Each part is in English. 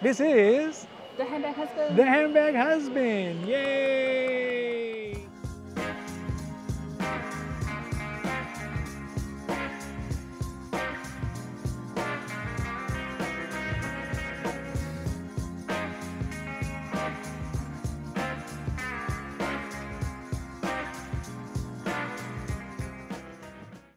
This is The Handbag Husband. the Handbag Husband. Yay!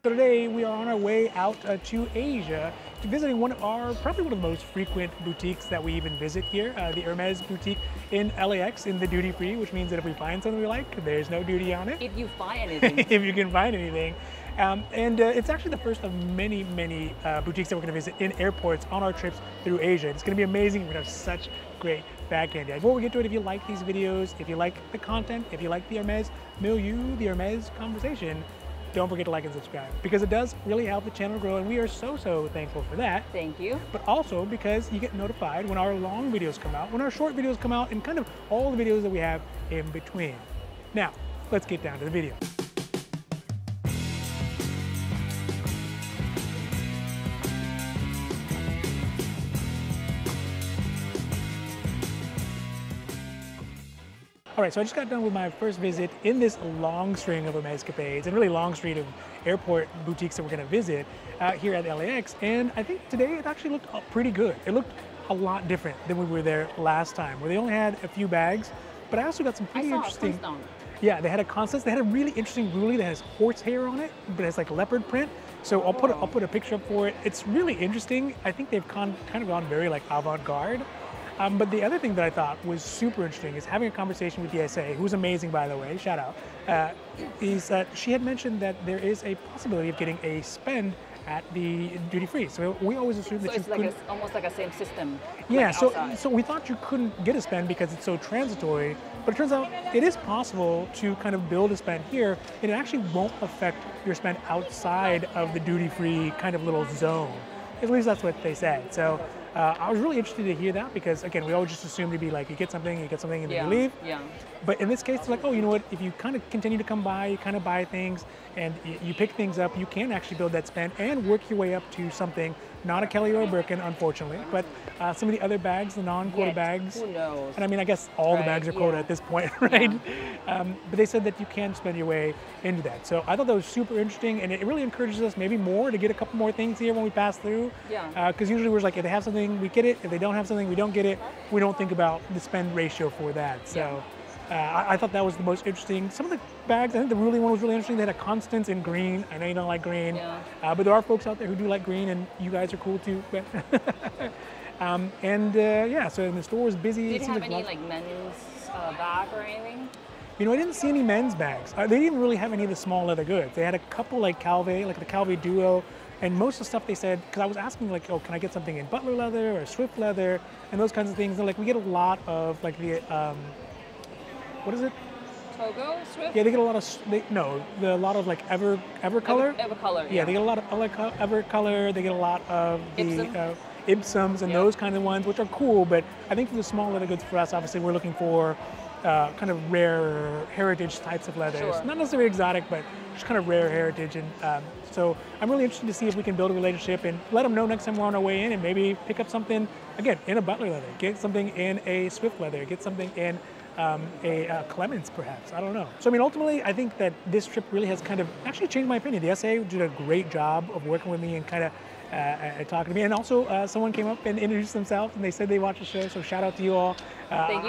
So today we are on our way out to Asia to visiting probably one of the most frequent boutiques that we even visit here, the Hermes boutique in LAX in the duty free, which means that if we find something we like, there's no duty on it. If you find anything. If you can find anything. It's actually the first of many boutiques that we're going to visit in airports on our trips through Asia. It's going to be amazing. We're going to have such great bag candy. Before we get to it, if you like these videos, if you like the content, if you like the Hermes milieu, the Hermes conversation, don't forget to like and subscribe because it does really help the channel grow, and we are so thankful for that. Thank you. But also because you get notified when our long videos come out, when our short videos come out, and kind of all the videos that we have in between. Now, let's get down to the video. All right, so I just got done with my first visit in this long string of Hermescapades and really long string of airport boutiques that we're gonna visit here at LAX. And I think today it actually looked pretty good. It looked a lot different than we were there last time, where they only had a few bags, but I also got some pretty interesting. Yeah, they had a Constance. They had a really interesting ruly that has horsehair on it, but it has like leopard print. So I'll put a picture up for it. It's really interesting. I think they've kind of gone very like avant-garde. But the other thing that I thought was super interesting is having a conversation with the SA, who's amazing, by the way, shout out, is that she had mentioned that there is a possibility of getting a spend at the duty free. So we always assumed that it's like almost like a same system. Yeah, like so we thought you couldn't get a spend because it's so transitory, but it turns out it is possible to kind of build a spend here, and it actually won't affect your spend outside of the duty free kind of little zone. At least that's what they said. So I was really interested to hear that because, again, we always just assumed it'd be like you get something, and then you leave. Yeah. But in this case, it's like, oh, you know what? If you kind of continue to come by, you kind of buy things, and you pick things up, you can actually build that spend and work your way up to something, not a Kelly or a Birkin, unfortunately, but some of the other bags, the non-quota bags. Who knows? And I mean, I guess all the bags are quota at this point, right? Yeah. But they said that you can spend your way into that. So I thought that was super interesting, and it really encourages us maybe more to get a couple more things here when we pass through. Yeah. Because usually we're like, if they have something, we get it. If they don't have something, we don't get it. We don't think about the spend ratio for that. So I thought that was the most interesting. Some of the bags, I think the ruly one was really interesting. They had a Constance in green. I know you don't like green, but there are folks out there who do like green, and you guys are cool too. Yeah, so the store was busy. Did you have any like men's bag or anything? You know, I didn't see any men's bags. They didn't really have any of the small leather goods. They had a couple like Calvé, like the Calvé Duo, and most of the stuff they said, because I was asking like, oh, can I get something in Butler leather or Swift leather and those kinds of things. And like we get a lot of like the, what is it? Togo, Swift? Yeah, they get a lot of, a lot of like Evercolor. Evercolor, yeah. They get a lot of Evercolor. They get a lot of the Ipsums and those kind of ones, which are cool. But I think for the small leather goods for us, obviously we're looking for kind of rare heritage types of leathers. Sure. Not necessarily exotic, but just kind of rare heritage. And so I'm really interested to see if we can build a relationship and let them know next time we're on our way in and maybe pick up something, again, in a Butler leather, get something in a Swift leather, get something in a Clemens perhaps, I don't know. So I mean, ultimately, I think that this trip really has kind of actually changed my opinion. The SA did a great job of working with me and kind of talking to me. And also someone came up and introduced themselves and they said they watched the show, so shout out to you all. Thank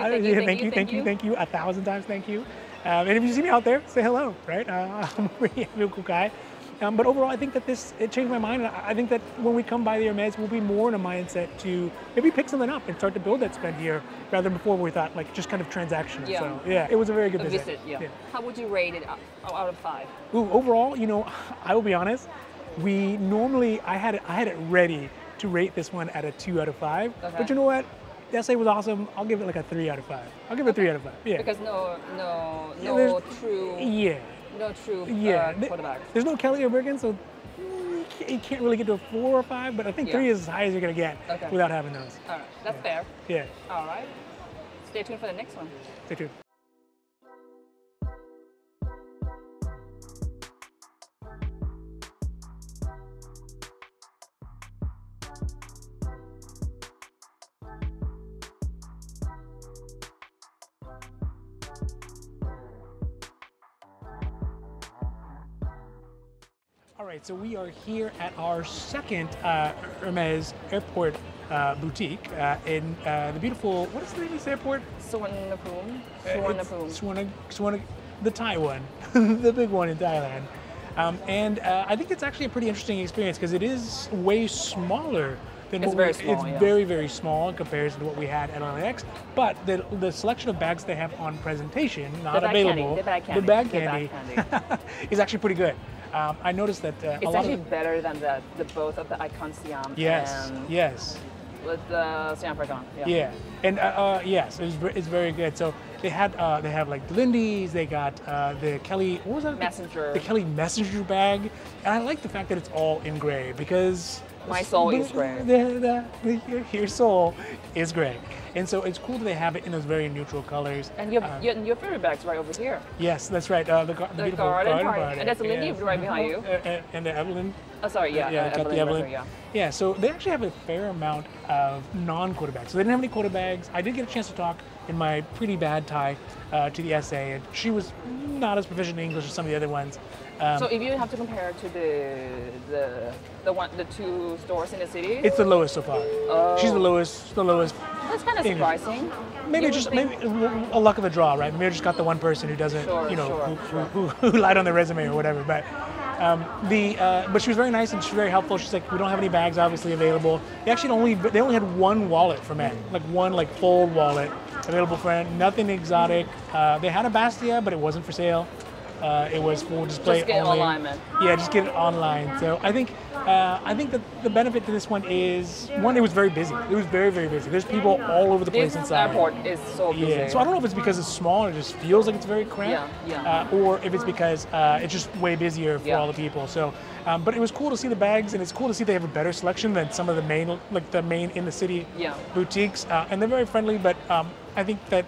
you. 1,000 times thank you. And if you see me out there, say hello, right? I'm a really cool guy. But overall, I think that it changed my mind. I think that when we come by the Hermes, we'll be more in a mindset to maybe pick something up and start to build that spend here, rather than before we thought like just kind of transactional. Yeah. So yeah, it was a very good visit. Yeah. How would you rate it out of 5? Ooh, overall, you know, I will be honest. I had it ready to rate this one at a 2 out of 5. Okay. But you know what? The SA was awesome. I'll give it like a 3 out of 5. I'll give it a 3 out of 5. Yeah. Because no true. Yeah. No true quarterbacks. There's no Kelly or Birkin, so you can't really get to a 4 or 5, but I think 3 is as high as you're going to get without having those. All right, that's fair. Yeah. All right. Stay tuned for the next one. Stay tuned. right, so we are here at our second Hermes Airport boutique in the beautiful, what is the name of this airport? Suvarnabhumi. The Thai one, the big one in Thailand. And I think it's actually a pretty interesting experience because it is way smaller than it's very small. It's very, very small in comparison to what we had at LAX. But the selection of bags they have on presentation, not available, the bag candy is actually pretty good. I noticed that it's actually better than both of the Icon Siam. Yes, and yes. With the Siam Fragon. Yeah, and yes, it's very good. So they have like the Lindy's, they got the Kelly, what was that? Messenger. The Kelly Messenger bag, and I like the fact that it's all in gray because my soul is gray. Your soul is gray. And so it's cool that they have it in those very neutral colors. And your favorite bag's right over here. Yes, that's right. The beautiful garden party. And that's the Lindy right behind you. And the Evelyn. Oh, sorry, yeah. Got the Evelyn. Yeah, so they actually have a fair amount of non-quota bags. So they didn't have any quota bags. I did get a chance to talk in my pretty bad Thai to the SA, and she was not as proficient in English as some of the other ones. So if you have to compare to the two stores in the city, it's the lowest so far. Oh. She's the lowest. That's kind of surprising. Maybe maybe a luck of the draw, right? Maybe I just got the one person who doesn't, who lied on their resume or whatever. But but she was very nice and she was very helpful. She's like, we don't have any bags obviously available. They only had one wallet for men, like one fold wallet available for men. Nothing exotic. They had a Bastia, but it wasn't for sale. It was for display just get only. It online, man. Yeah, just get it online. So I think that the benefit to this one is, one, it was very busy. It was very, very busy. There's people all over the place inside. This airport is so busy. Yeah. So I don't know if it's because it's small and it just feels like it's very cramped, or if it's because it's just way busier for all the people. So, but it was cool to see the bags, and it's cool to see they have a better selection than some of the main in the city boutiques, and they're very friendly. But I think that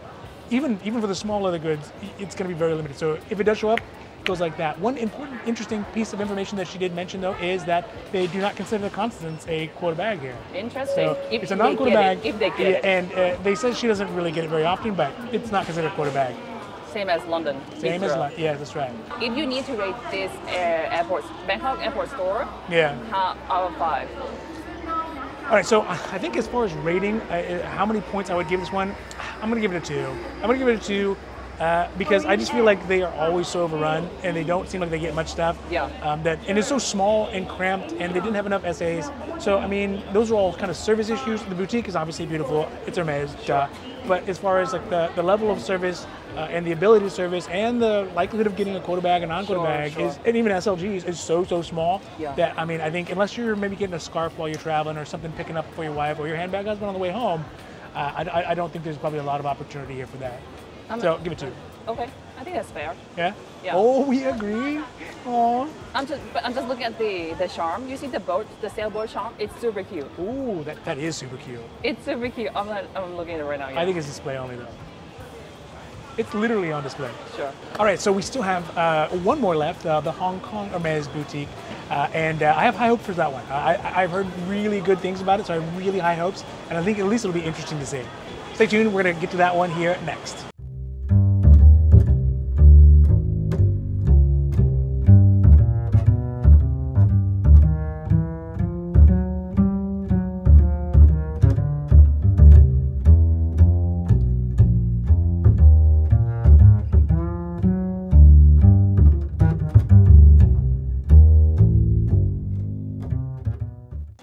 even for the small leather goods, it's going to be very limited. So if it does show up, it goes like that. One important, interesting piece of information that she did mention, though, is that they do not consider the Constance a quota bag here. Interesting. So it's a non-quota bag. If they get it. And they said she doesn't really get it very often, but it's not considered a quota bag. Same as London. Same as London. Yeah, that's right. If you need to rate this Bangkok airport store, how out of 5? All right, so I think as far as rating, how many points I would give this one, I'm going to give it a 2. I'm going to give it a 2 because I just feel like they are always so overrun and they don't seem like they get much stuff. Yeah. And it's so small and cramped and they didn't have enough SAs. So, I mean, those are all kind of service issues. The boutique is obviously beautiful. It's Hermes, but as far as like the level of service and the ability to service and the likelihood of getting a quota bag, a non-quota bag, and even SLGs is so small that, I mean, I think unless you're maybe getting a scarf while you're traveling or something picking up for your wife or your handbag husband on the way home, I don't think there's probably a lot of opportunity here for that. So give it 2. Okay, I think that's fair. Yeah? Yeah. Oh, we agree. Oh. I'm just looking at the charm. You see the sailboat charm? It's super cute. Ooh, that is super cute. It's super cute. I'm looking at it right now. Yeah. I think it's display only though. It's literally on display. Sure. All right, so we still have one more left, the Hong Kong Hermes boutique, and I have high hopes for that one. I've heard really good things about it, so I have really high hopes, and I think at least it'll be interesting to see. Stay tuned, we're gonna get to that one here next.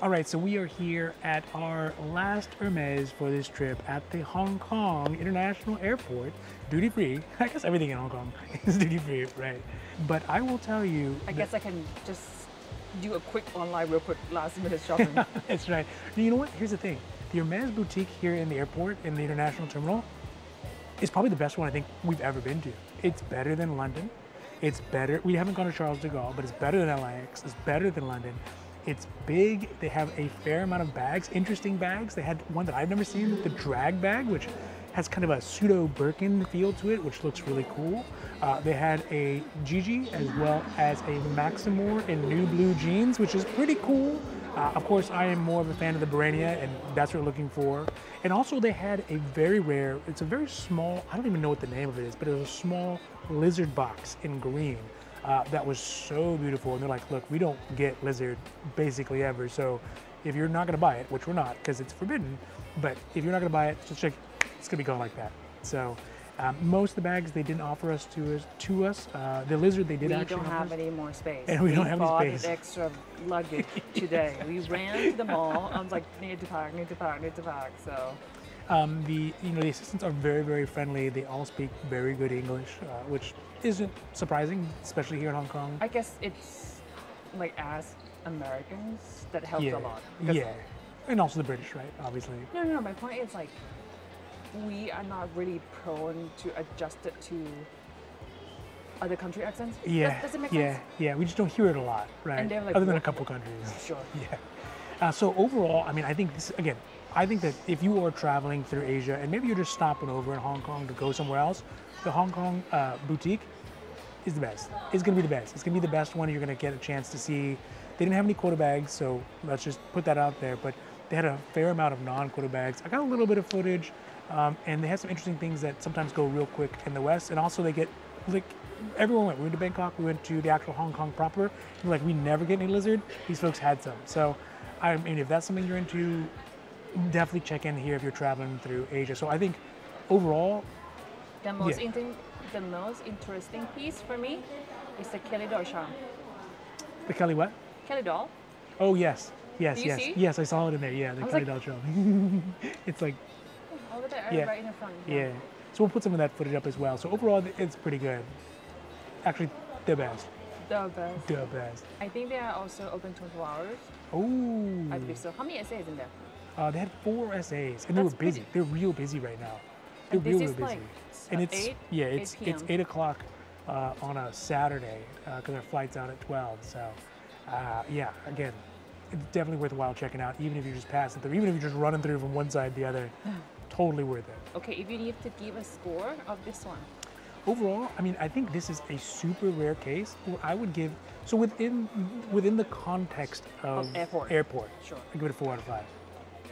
All right, so we are here at our last Hermes for this trip at the Hong Kong International Airport, duty free. I guess everything in Hong Kong is duty free, right? But I will tell you. I guess I can just do a quick online, real quick last minute shopping. That's right. You know what? Here's the thing. The Hermes boutique here in the airport, in the international terminal, is probably the best one I think we've ever been to. It's better than London. It's better. We haven't gone to Charles de Gaulle, but it's better than LAX. It's better than London. It's big. They have a fair amount of bags, interesting bags. They had one that I've never seen, the drag bag, which has kind of a pseudo Birkin feel to it, which looks really cool. They had a Gigi as well as a Maximore in new blue jeans, which is pretty cool. Of course, I am more of a fan of the Barania, and that's what we're looking for. And also they had a very rare, it's a very small, I don't even know what the name of it is, but it was a small lizard box in green. that was so beautiful. And they're like, look, we don't get lizard basically ever. So if you're not gonna buy it, which we're not because it's forbidden, but if you're not gonna buy it, just check, it's gonna be gone like that. So most of the bags they didn't offer us to us. The lizard they did actually. We don't have any more space. And we don't have any space. Extra luggage today. We ran to the mall. I was like, need to pack. So. The assistants are very, very friendly. They all speak very good English, which isn't surprising, especially here in Hong Kong. I guess it's like as Americans that helps a lot. Yeah, and also the British, right? Obviously. No. My point is like we are not really prone to adjust it to other country accents. Does it make sense? Yeah. We just don't hear it a lot, right? And they're like, other than a couple countries. Sure. Yeah. So overall, I mean, I think this again. I think that if you are traveling through Asia and maybe you're just stopping over in Hong Kong to go somewhere else, the Hong Kong boutique is the best. It's going to be the best. It's going to be the best one you're going to get a chance to see. They didn't have any quota bags, so let's just put that out there. But they had a fair amount of non-quota bags. I got a little bit of footage, and they have some interesting things that sometimes go real quick in the West. And also they get, like, everyone went. We went to Bangkok, we went to the actual Hong Kong proper. And like, we never get any lizard. These folks had some. So, I mean, if that's something you're into, definitely check in here if you're traveling through Asia. So I think overall, the most interesting piece for me is the Kelly doll charm. The Kelly what? Kelly doll. Oh yes, see? yes. I saw it in there. Yeah, the Kelly doll charm. It's like over there, right in the front. Yeah. So we'll put some of that footage up as well. So overall, it's pretty good. Actually, the best. The best. The best. I think they are also open 24 hours. Oh. I believe so. How many essays in there? They had 4 essays, and they were busy. They're real busy right now. They're real busy. Like and it's 8? It's 8 o'clock on a Saturday because our flight's out at 12. So again, it's definitely worthwhile checking out, even if you're just passing through, even if you're just running through from one side to the other. Totally worth it. Okay, if you need to give a score of this one. Overall, I mean, I think this is a super rare case. I would give, so within the context of airport, sure, I give it a 4 out of 5.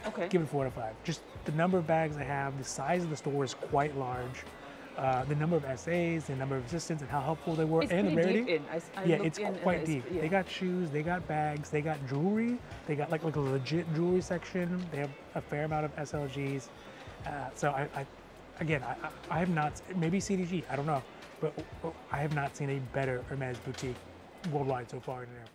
Okay. Give it a 4 out of 5. Just the number of bags I have, the size of the store is quite large. The number of essays, the number of assistants, and how helpful they were, and the rarity. Deep in. It's quite deep. Yeah. They got shoes, they got bags, they got jewelry. They got like a legit jewelry section. They have a fair amount of SLGs. So I have not, maybe CDG, I don't know, but I have not seen a better Hermes boutique worldwide so far in an airport.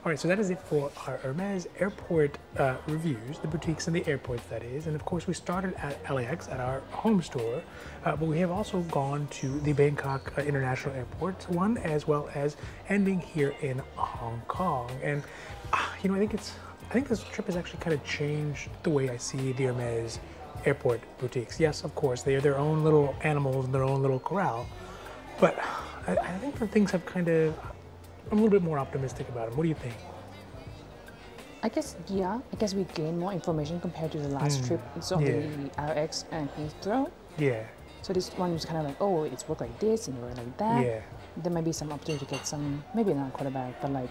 All right, so that is it for our Hermes airport reviews, the boutiques and the airports, that is. And of course, we started at LAX, at our home store, but we have also gone to the Bangkok International Airport one, as well as ending here in Hong Kong. And I think this trip has actually kind of changed the way I see the Hermes airport boutiques. Yes, of course, they are their own little animals, their own little corral, but I think that things have kind of, I'm a little bit more optimistic about them. What do you think? I guess we gain more information compared to the last trip. So the LAX and Heathrow. Yeah. So this one was kind of like, oh, it's worked like this and worked like that. Yeah. There might be some opportunity to get some, maybe not quarterback, but like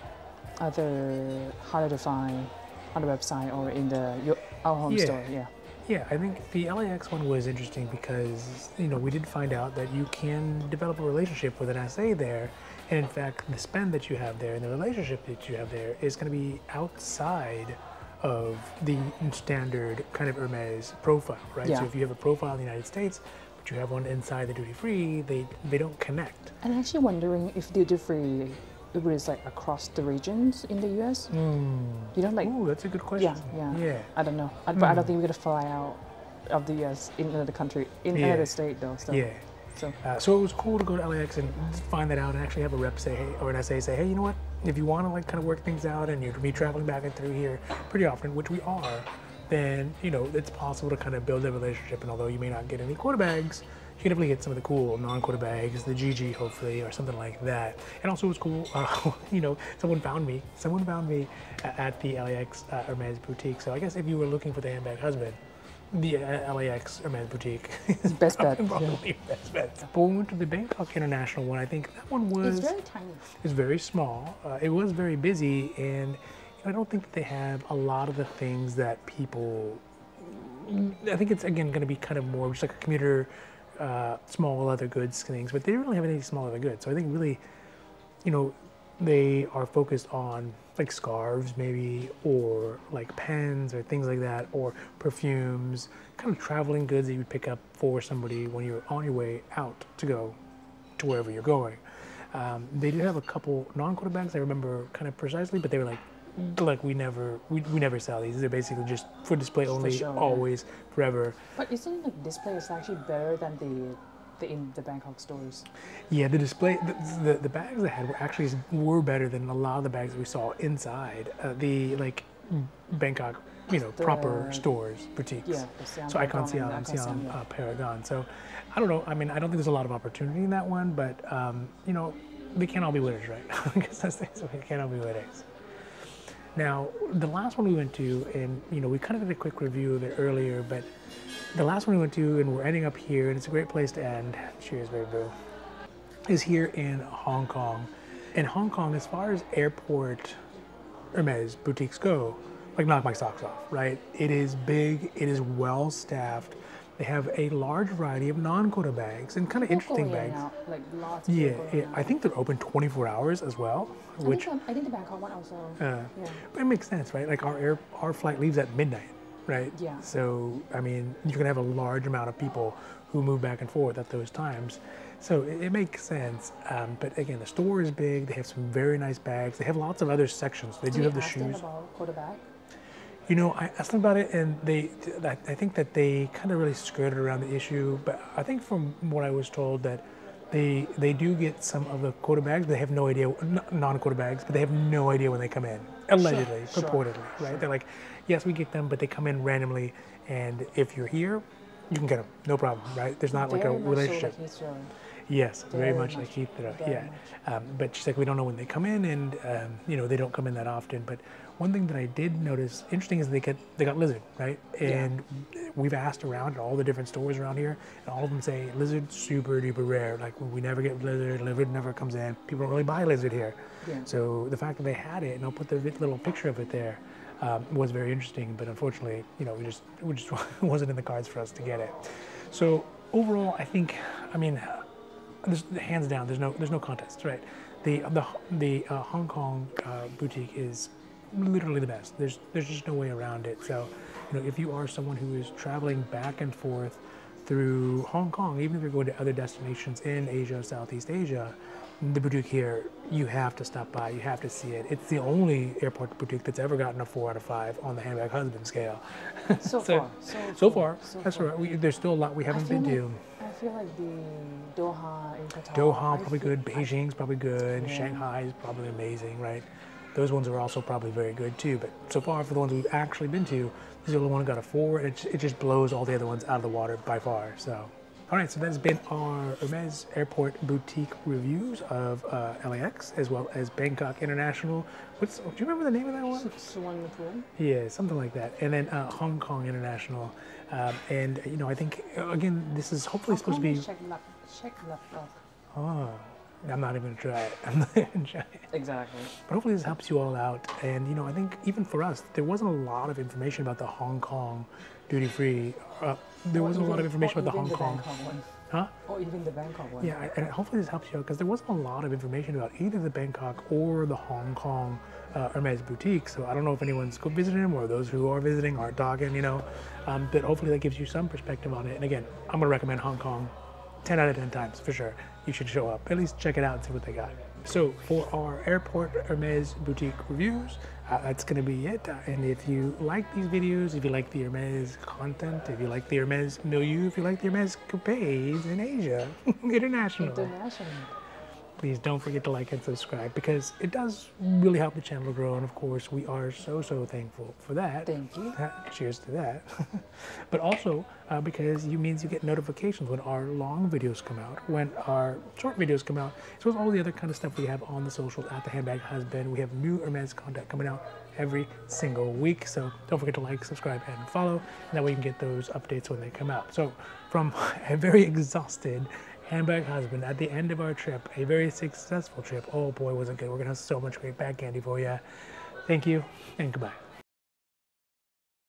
other harder to find on the website or in our home store. Yeah. Yeah, I think the LAX one was interesting because, we did find out that you can develop a relationship with an SA there. And in fact, the spend that you have there and the relationship that you have there is going to be outside of the standard kind of Hermes profile, right? Yeah. So if you have a profile in the United States, but you have one inside the duty-free, they don't connect. And I'm actually wondering if duty-free is like across the regions in the US. Ooh, that's a good question. Yeah. I don't know. But I don't think we're going to fly out of the US in another country, in another state though. So. Yeah. So it was cool to go to LAX and find that out and actually have a rep say, hey, or an SA say, hey, you know what? If you want to like kind of work things out and you're going to be traveling back and through here pretty often, which we are, then, it's possible to kind of build a relationship. And although you may not get any quota bags, you can definitely get some of the cool non-quota bags, the GG hopefully, or something like that. And also it was cool, someone found me at the LAX Hermes boutique. So I guess if you were looking for the Handbag Husband, the LAX Hermes boutique. Best bet. Probably best bet. But when we went to the Bangkok International one, I think that one was... It's very tiny. It's very small. It was very busy, and I don't think that they have a lot of the things that people... I think it's, again, going to be kind of more just like a commuter, small leather goods things, but they don't really have any small leather goods. So I think really, you know, they are focused on like scarves maybe, or like pens or things like that, or perfumes, kind of traveling goods that you would pick up for somebody when you're on your way out to go to wherever you're going. They did have a couple non-quota bags I remember kind of precisely, but they were like we never sell these. They're basically just for display only, For sure, always, forever. But isn't like display is actually better than the in the Bangkok stores? Yeah, the display, the bags they had were better than a lot of the bags that we saw inside the like Bangkok, you know, proper stores, boutiques. Yeah, the Siam So Icon Paragon Siam, and Siam, yeah. Paragon. So I don't know. I mean, I don't think there's a lot of opportunity in that one, but you know, they can't all be winners, right? I guess that's the thing. So they can't all be winners. Now, the last one we went to, and you know, we kind of did a quick review of it earlier, but the last one we went to, and we're ending up here, and it's a great place to end. Cheers, baby boo. Is here in Hong Kong. In Hong Kong, as far as Airport Hermès boutiques go, like knock my socks off, right? It is big, it is well staffed. They have a large variety of non-quota bags and kind of interesting bags. Like lots of Yeah, I think they're open 24 hours as well, which I think the Bangkok one also. Yeah. but it makes sense, right? Like our flight leaves at midnight, right? Yeah. So I mean, you're gonna have a large amount of people who move back and forth at those times. So it makes sense. But again, the store is big. They have some very nice bags. They have lots of other sections. They do have the shoes. About quota bag? You know, I asked them about it, and I think that they kind of really skirted around the issue. But I think from what I was told that they do get some of the quota bags. They have no idea, non-quota bags, but they have no idea when they come in. Allegedly, purportedly, right? They're like, yes, we get them, but they come in randomly, and if you're here, you can get them, no problem, right? There's not like a relationship. Yes, very much like Heathrow, yeah. But she's like, we don't know when they come in, and you know, they don't come in that often. But one thing that I did notice interesting is they got lizard, right? And we've asked around at all the different stores around here, and all of them say lizard super duper rare. Like we never get lizard never comes in. People don't really buy lizard here. Yeah. So the fact that they had it, and I'll put the little picture of it there, was very interesting. But unfortunately, you know, we just wasn't in the cards for us to get it. So overall, I think, I mean, hands down, there's no contest, right? The Hong Kong boutique is literally the best. There's just no way around it. So, you know, if you are someone who is traveling back and forth through Hong Kong, even if you're going to other destinations in Asia, Southeast Asia, the boutique here, you have to stop by. You have to see it. It's the only airport boutique that's ever gotten a 4 out of 5 on the Handbag Husband scale. So far, that's right. There's still a lot we haven't been to. I feel like the Doha in Qatar. Doha probably good. Beijing's probably good. Yeah. Shanghai is probably amazing, right? Those ones are also probably very good too. But so far, for the ones we've actually been to, these are the one that got a 4. And it just blows all the other ones out of the water by far. So. All right, so that's been our Hermes Airport Boutique reviews of LAX as well as Bangkok International. Do you remember the name of that one? Suvarnabhumi? Yeah, something like that. And then Hong Kong International. And, you know, I think, again, this is hopefully supposed to be... Check left. Oh, I'm not even going to try it. I'm not even going to try it. Exactly. But hopefully this helps you all out. And, you know, I think even for us, there wasn't a lot of information about the Hong Kong duty-free. There wasn't a lot of information about the Hong Kong. Huh? Or even the Bangkok one. Yeah, and hopefully this helps you out because there wasn't a lot of information about either the Bangkok or the Hong Kong Hermes boutique. So I don't know if anyone's visiting them or those who are visiting aren't talking, you know. But hopefully that gives you some perspective on it. And again, I'm going to recommend Hong Kong 10 out of 10 times for sure. You should show up, at least check it out and see what they got. So for our Airport Hermes boutique reviews, that's going to be it. And if you like these videos, if you like the Hermes content, if you like the Hermes milieu, if you like the Hermescapades in Asia, international, please don't forget to like and subscribe, because it does really help the channel grow. And of course, we are so thankful for that. Thank you. Cheers to that. But also because it means you get notifications when our long videos come out, when our short videos come out, as well as all the other kind of stuff we have on the socials at the Handbag Husband. We have new Hermes content coming out every single week. So don't forget to like, subscribe, and follow. And that way you can get those updates when they come out. So from a very exhausted Handbag Husband at the end of our trip, a very successful trip. Oh boy, was it good. We're gonna have so much great back candy for you. Thank you and goodbye.